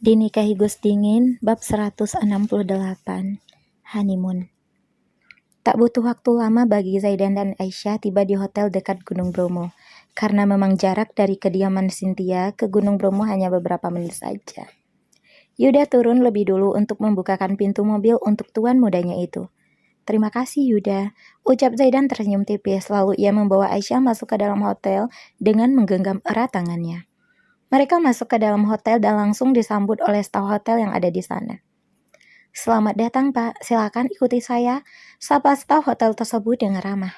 Dinikahi Gus Dingin, bab 168, Honeymoon. Tak butuh waktu lama bagi Zaidan dan Aisyah tiba di hotel dekat Gunung Bromo. Karena memang jarak dari kediaman Cynthia ke Gunung Bromo hanya beberapa menit saja. Yuda turun lebih dulu untuk membukakan pintu mobil untuk tuan mudanya itu. "Terima kasih Yuda," ucap Zaidan tersenyum tipis, lalu ia membawa Aisyah masuk ke dalam hotel dengan menggenggam erat tangannya. Mereka masuk ke dalam hotel dan langsung disambut oleh staf hotel yang ada di sana. "Selamat datang, Pak. Silakan ikuti saya," sapa staf hotel tersebut dengan ramah.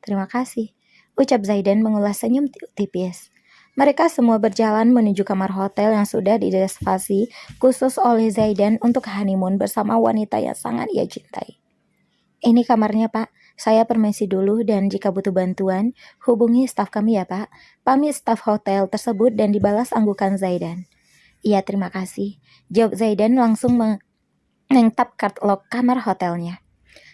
"Terima kasih," ucap Zaidan mengulas senyum tipis. Mereka semua berjalan menuju kamar hotel yang sudah direservasi khusus oleh Zaidan untuk honeymoon bersama wanita yang sangat ia cintai. "Ini kamarnya, Pak. Saya permisi dulu dan jika butuh bantuan, hubungi staf kami ya, Pak," pamit staf hotel tersebut dan dibalas anggukan Zaidan. "Iya, terima kasih," jawab Zaidan langsung mengtap kartu kamar hotelnya.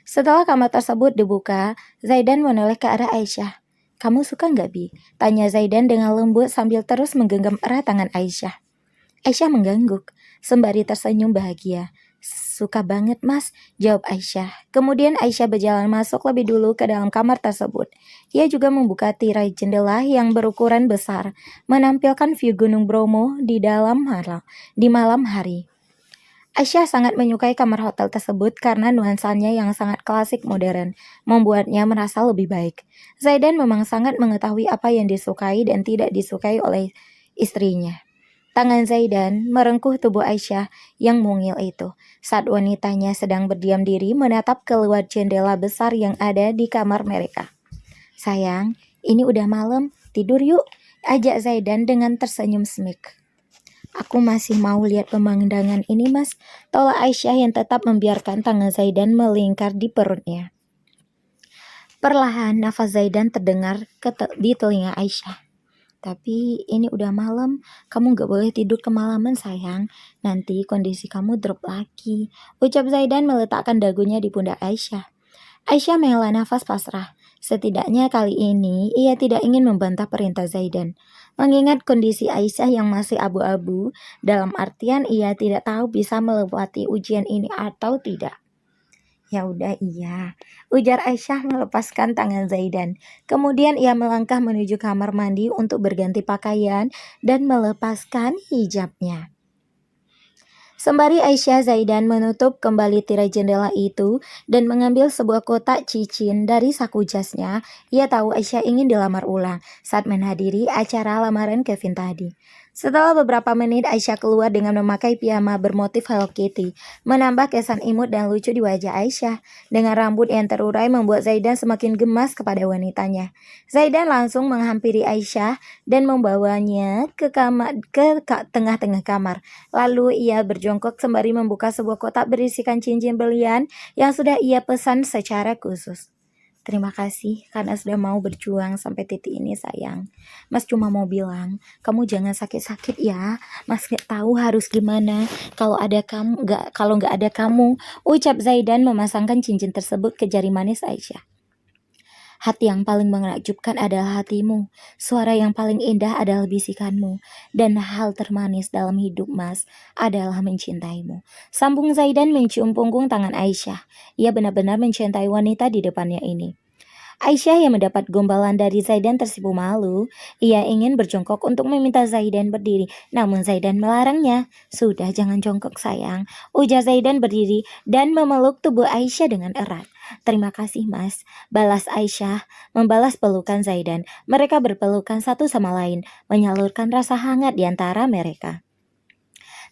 Setelah kamar tersebut dibuka, Zaidan menoleh ke arah Aisyah. "Kamu suka nggak, Bi?" tanya Zaidan dengan lembut sambil terus menggenggam erat tangan Aisyah. Aisyah mengangguk, sembari tersenyum bahagia. "Suka banget, Mas," jawab Aisyah. Kemudian Aisyah berjalan masuk lebih dulu ke dalam kamar tersebut. Ia juga membuka tirai jendela yang berukuran besar, menampilkan view Gunung Bromo di malam hari. Aisyah sangat menyukai kamar hotel tersebut karena nuansanya yang sangat klasik modern, membuatnya merasa lebih baik. Zaidan memang sangat mengetahui apa yang disukai dan tidak disukai oleh istrinya. Tangan Zaidan merengkuh tubuh Aisyah yang mungil itu, saat wanitanya sedang berdiam diri menatap keluar jendela besar yang ada di kamar mereka. "Sayang, ini udah malam, tidur yuk," ajak Zaidan dengan tersenyum smik. "Aku masih mau lihat pemandangan ini, Mas," tolak Aisyah yang tetap membiarkan tangan Zaidan melingkar di perutnya. Perlahan nafas Zaidan terdengar di telinga Aisyah. "Tapi ini udah malam, kamu gak boleh tidur kemalaman sayang, nanti kondisi kamu drop lagi," ucap Zaidan meletakkan dagunya di pundak Aisyah. Aisyah menghela nafas pasrah. Setidaknya kali ini ia tidak ingin membantah perintah Zaidan. Mengingat kondisi Aisyah yang masih abu-abu, dalam artian ia tidak tahu bisa melewati ujian ini atau tidak. "Ya udah iya," ujar Aisyah melepaskan tangan Zaidan. Kemudian ia melangkah menuju kamar mandi untuk berganti pakaian dan melepaskan hijabnya. Sembari Aisyah, Zaidan menutup kembali tirai jendela itu dan mengambil sebuah kotak cincin dari saku jasnya. Ia tahu Aisyah ingin dilamar ulang saat menghadiri acara lamaran Kevin tadi. Setelah beberapa menit, Aisyah keluar dengan memakai piyama bermotif Hello Kitty, menambah kesan imut dan lucu di wajah Aisyah. Dengan rambut yang terurai membuat Zaidan semakin gemas kepada wanitanya. Zaidan langsung menghampiri Aisyah dan membawanya ke tengah-tengah kamar. Lalu ia berjongkok sembari membuka sebuah kotak berisikan cincin berlian yang sudah ia pesan secara khusus. "Terima kasih karena sudah mau berjuang sampai titik ini sayang. Mas cuma mau bilang, kamu jangan sakit-sakit ya. Mas gak tahu harus gimana kalau nggak ada kamu," ucap Zaidan memasangkan cincin tersebut ke jari manis Aisyah. "Hati yang paling menakjubkan adalah hatimu, suara yang paling indah adalah bisikanmu, dan hal termanis dalam hidup Mas adalah mencintaimu," sambung Zaidan mencium punggung tangan Aisyah. Ia benar-benar mencintai wanita di depannya ini. Aisyah yang mendapat gombalan dari Zaidan tersipu malu. Ia ingin berjongkok untuk meminta Zaidan berdiri, namun Zaidan melarangnya. "Sudah, jangan jongkok sayang," ujar Zaidan berdiri dan memeluk tubuh Aisyah dengan erat. "Terima kasih Mas," balas Aisyah, membalas pelukan Zaidan. Mereka berpelukan satu sama lain, menyalurkan rasa hangat di antara mereka.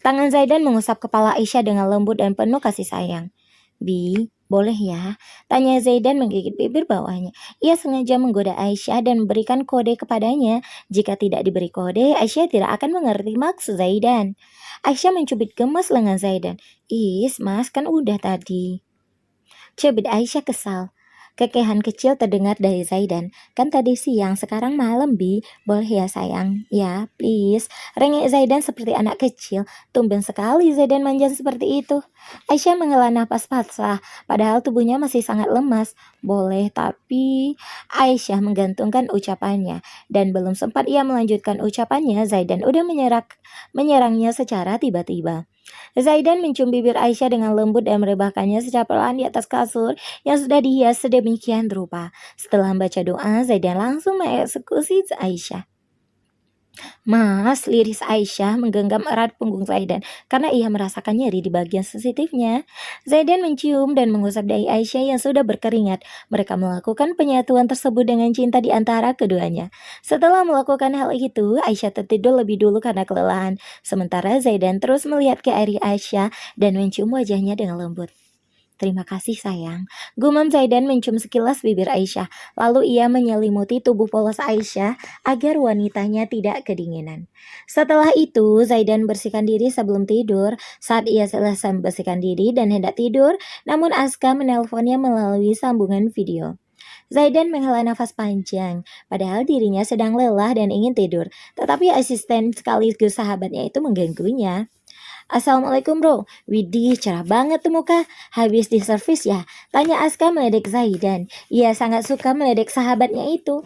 Tangan Zaidan mengusap kepala Aisyah dengan lembut dan penuh kasih sayang. "Bi, boleh ya?" tanya Zaidan menggigit bibir bawahnya. Ia sengaja menggoda Aisyah dan memberikan kode kepadanya. Jika tidak diberi kode, Aisyah tidak akan mengerti maksud Zaidan. Aisyah mencubit gemas lengan Zaidan. "Is, Mas, kan udah tadi," cubit Aisyah kesal. Kekehan kecil terdengar dari Zaidan. Kan tadi siang, sekarang malam, Bi. Boleh ya sayang? Ya, please. Rengek Zaidan seperti anak kecil. Tumben sekali Zaidan manja seperti itu. Aisyah menghela napas pasrah, padahal tubuhnya masih sangat lemas. Boleh, tapi Aisyah menggantungkan ucapannya. Dan belum sempat ia melanjutkan ucapannya, Zaidan udah menyerangnya secara tiba-tiba. Zaidan mencium bibir Aisyah dengan lembut dan merebahkannya secara perlahan di atas kasur yang sudah dihias sedemikian rupa. Setelah membaca doa, Zaidan langsung mengeksekusi Aisyah. Mas, liris Aisyah menggenggam erat punggung Zaidan karena ia merasakan nyeri di bagian sensitifnya. Zaidan mencium dan mengusap dahi Aisyah yang sudah berkeringat. Mereka melakukan penyatuan tersebut dengan cinta di antara keduanya. Setelah melakukan hal itu, Aisyah tertidur lebih dulu karena kelelahan. Sementara Zaidan terus melihat ke air Aisyah dan mencium wajahnya dengan lembut. Terima kasih sayang. Gumam Zaidan mencium sekilas bibir Aisyah. Lalu ia menyelimuti tubuh polos Aisyah agar wanitanya tidak kedinginan. Setelah itu, Zaidan bersihkan diri sebelum tidur. Saat ia selesai membersihkan diri dan hendak tidur, namun Aska menelponnya melalui sambungan video. Zaidan menghela nafas panjang, padahal dirinya sedang lelah dan ingin tidur. Tetapi asisten sekaligus sahabatnya itu mengganggunya. Assalamualaikum bro. Widih, cerah banget tuh muka. Habis di servis ya? Tanya Aska meledek Zaidan. Ia sangat suka meledek sahabatnya itu.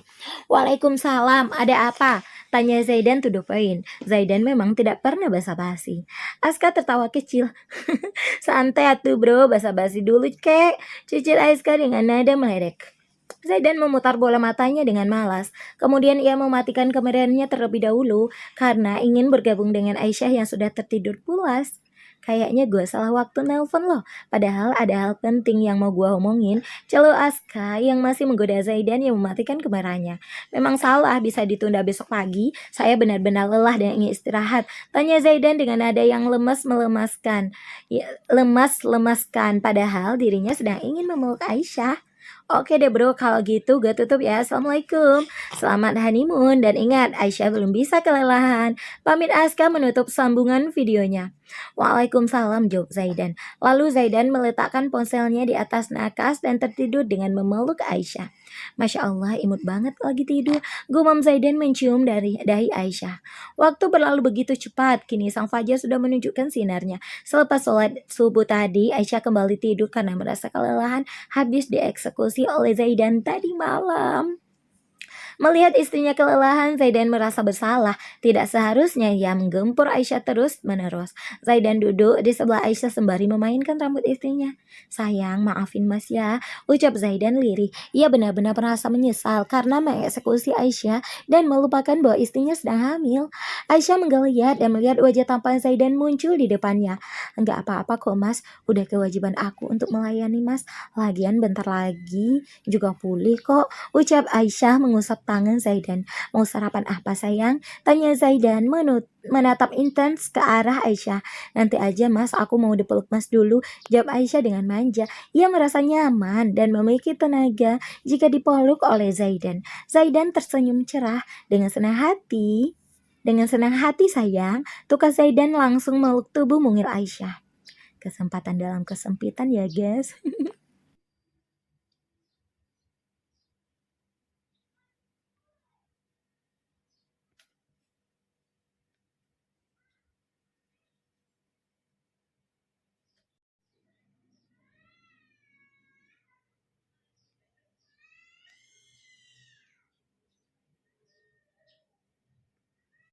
Waalaikumsalam, ada apa? Tanya Zaidan to the point. Zaidan memang tidak pernah basa-basi. Aska tertawa kecil. Santai atuh bro, basa-basi dulu kek. Cicit Aska dengan nada meledek. Zaidan memutar bola matanya dengan malas. Kemudian ia mematikan kameranya terlebih dahulu karena ingin bergabung dengan Aisyah yang sudah tertidur pulas. Kayaknya gue salah waktu nelpon loh. Padahal ada hal penting yang mau gue omongin. Celo Aska yang masih menggoda Zaidan yang mematikan kameranya. Memang salah, bisa ditunda besok pagi. Saya benar-benar lelah dan ingin istirahat. Tanya Zaidan dengan nada yang lemas-lemaskan. Ya, lemas-lemaskan. Padahal dirinya sedang ingin memeluk Aisyah. Oke deh bro, kalau gitu gue tutup ya. Assalamualaikum. Selamat honeymoon dan ingat Aisyah belum bisa kelelahan. Pamit Aska menutup sambungan videonya. Waalaikumsalam, jawab Zaidan. Lalu Zaidan meletakkan ponselnya di atas nakas dan tertidur dengan memeluk Aisyah. Masya Allah, imut banget lagi tidur. Gumam Zaidan mencium dari dahi Aisyah. Waktu berlalu begitu cepat, kini sang fajar sudah menunjukkan sinarnya. Selepas sholat subuh tadi, Aisyah kembali tidur karena merasa kelelahan habis dieksekusi oleh Zaidan tadi malam. Melihat istrinya kelelahan, Zaidan merasa bersalah. Tidak seharusnya ia menggempur Aisyah terus-menerus. Zaidan duduk di sebelah Aisyah sembari memainkan rambut istrinya. Sayang, maafin mas ya, ucap Zaidan lirih. Ia benar-benar merasa menyesal karena mengeksekusi Aisyah dan melupakan bahwa istrinya sedang hamil. Aisyah menggeliat dan melihat wajah tampan Zaidan muncul di depannya. Enggak apa-apa kok mas, udah kewajiban aku untuk melayani mas. Lagian bentar lagi juga pulih kok, ucap Aisyah mengusap tangan Zaidan. Mau sarapan apa sayang? Tanya Zaidan menatap intens ke arah Aisyah. Nanti aja mas, aku mau dipeluk mas dulu, jawab Aisyah dengan manja. Ia merasa nyaman dan memiliki tenaga jika dipeluk oleh Zaidan. Zaidan tersenyum cerah dengan senang hati. Dengan senang hati sayang, tukar Zaidan langsung meluk tubuh mungil Aisyah. Kesempatan dalam kesempitan ya guys.